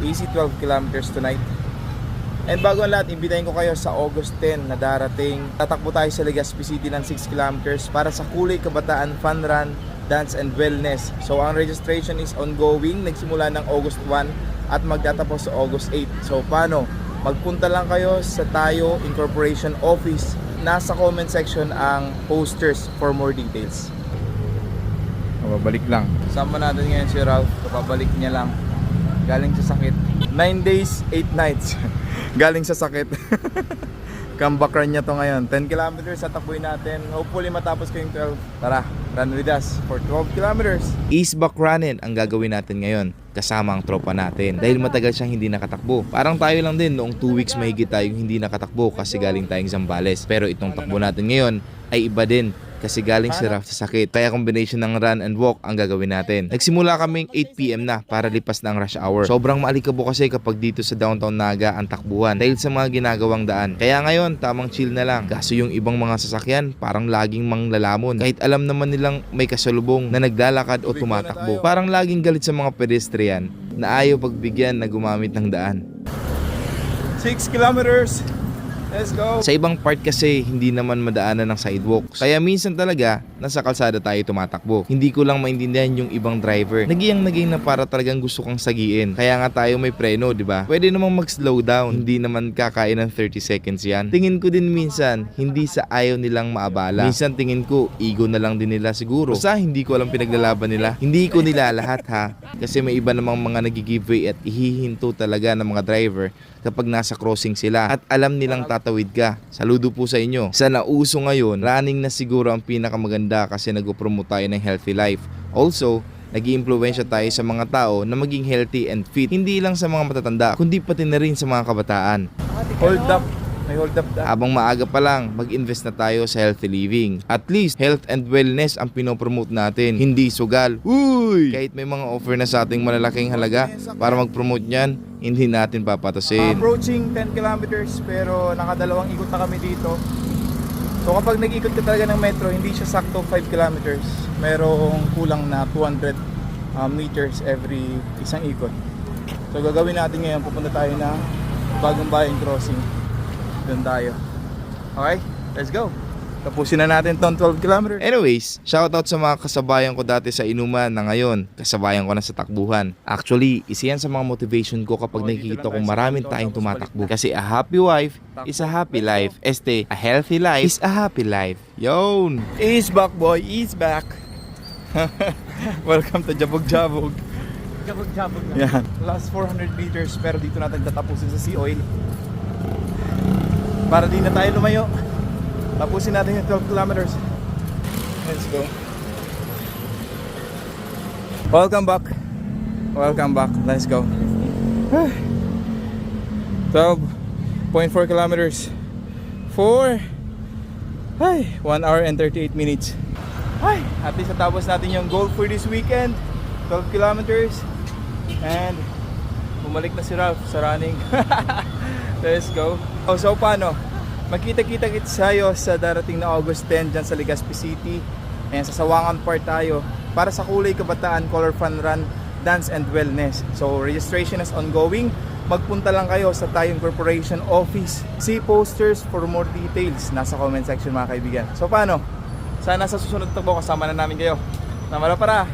Easy 12 kilometers tonight. And bago ang lahat, imbitahin ko kayo sa August 10 na darating. Tatakbo tayo sa Legazpi City ng 6 kilometers para sa Kulay Kabataan Fun Run, Dance and Wellness. So ang registration is ongoing, nagsimula ng August 1 at magtatapos sa August 8. So paano? Magpunta lang kayo sa Tayo Incorporation Office. Nasa comment section ang posters for more details. Babalik lang. Sama natin ngayon si Ralph. Kapabalik niya lang. Galing sa sakit. 9 days, 8 nights. Galing sa sakit. Comeback run niya to ngayon. 10 kilometers sa takbuhin natin. Hopefully matapos ko yung 12. Tara, run with us for 12 kilometers. Ease back running ang gagawin natin ngayon. Kasama ang tropa natin. Dahil matagal siyang hindi nakatakbo. Parang tayo lang din noong 2 weeks mahigit tayong hindi nakatakbo kasi galing tayong Zambales. Pero itong takbo natin ngayon ay iba din. Kasi galing si Ralph sa sakit. Kaya combination ng run and walk ang gagawin natin. Nagsimula kaming 8 PM na para lipas na ang rush hour. Sobrang maalikabok kasi kapag dito sa downtown Naga ang takbuhan dahil sa mga ginagawang daan. Kaya ngayon tamang chill na lang. Kaso yung ibang mga sasakyan parang laging manglalamon. Kahit alam naman nilang may kasalubong na naglalakad o tumatakbo. Parang laging galit sa mga pedestrian na ayaw pagbigyan na gumamit ng daan. 6 kilometers. Let's go! Sa ibang part kasi hindi naman madaanan ng sidewalks. Kaya minsan talaga nasa kalsada tayo tumatakbo. Hindi ko lang maintindihan yung ibang driver. Naging na para talagang gusto kang sagiin. Kaya nga tayo may preno, di ba? Pwede namang mag-slow down. Hindi naman kakain ng 30 seconds yan. Tingin ko din minsan hindi sa ayaw nilang maabala. Minsan tingin ko ego na lang din nila siguro. Basta hindi ko alam pinaglalaban nila. Hindi ko nila lahat ha. Kasi may iba namang mga nag-giveaway at ihihinto talaga ng mga driver kapag nasa crossing sila at alam nilang tatawid ka. Saludo po sa inyo. Sa nauso ngayon, running na siguro ang pinakamaganda kasi nag-promote tayo ng healthy life. Also, nag-iimpluwensya tayo sa mga tao na maging healthy and fit. Hindi lang sa mga matatanda, kundi pati na rin sa mga kabataan. Hold up. May hold up. Habang maaga pa lang, mag-invest na tayo sa healthy living. At least, health and wellness ang pinopromote natin. Hindi sugal. Uy! Kahit may mga offer na sa ating malalaking halaga para mag-promote niyan, hindi natin papatasin. Approaching 10 kilometers pero nakadalawang ikot na kami dito. So kapag nag-ikot ka talaga ng metro, hindi siya sakto 5 kilometers. Merong kulang na 200 meters every isang ikot. So gagawin natin ngayon, pupunta tayo na Bagong Bayan Crossing. Doon tayo. Okay, let's go. Tapusin na natin tong 12 kilometers. Anyways, shoutout sa mga kasabayan ko dati sa inuman na ngayon kasabayan ko na sa takbuhan. Actually, isa yan sa mga motivation ko kapag nakikita kong maraming tayong tumatakbo. Kasi a happy wife is a happy life. A healthy life is a happy life. Yon! Ease back boy, ease back. Welcome to Jabog-Jabog. Jabog-jabog na. Yan. Last 400 meters pero dito natin tatapusin sa Sea Oil. Para di na tayo lumayo. Tapusin natin yung 12 kilometers. Let's go. Welcome back. Welcome back. Let's go. 12.4 kilometers. 1 hour and 38 minutes. At least natapos natin yung goal for this weekend. 12 kilometers. And bumalik na si Ralph sa running. Let's go. So paano? Magkita-kita tayo sa darating na August 10 dyan sa Legazpi City. Ayan, sa Sawangan Park tayo para sa Kulay Kabataan Color Fun Run, Dance and Wellness. So registration is ongoing. Magpunta lang kayo sa Tayo Corporation Office. See posters for more details. Nasa comment section mga kaibigan. So paano? Sana sa susunod takbo kasama na namin kayo. Namara para!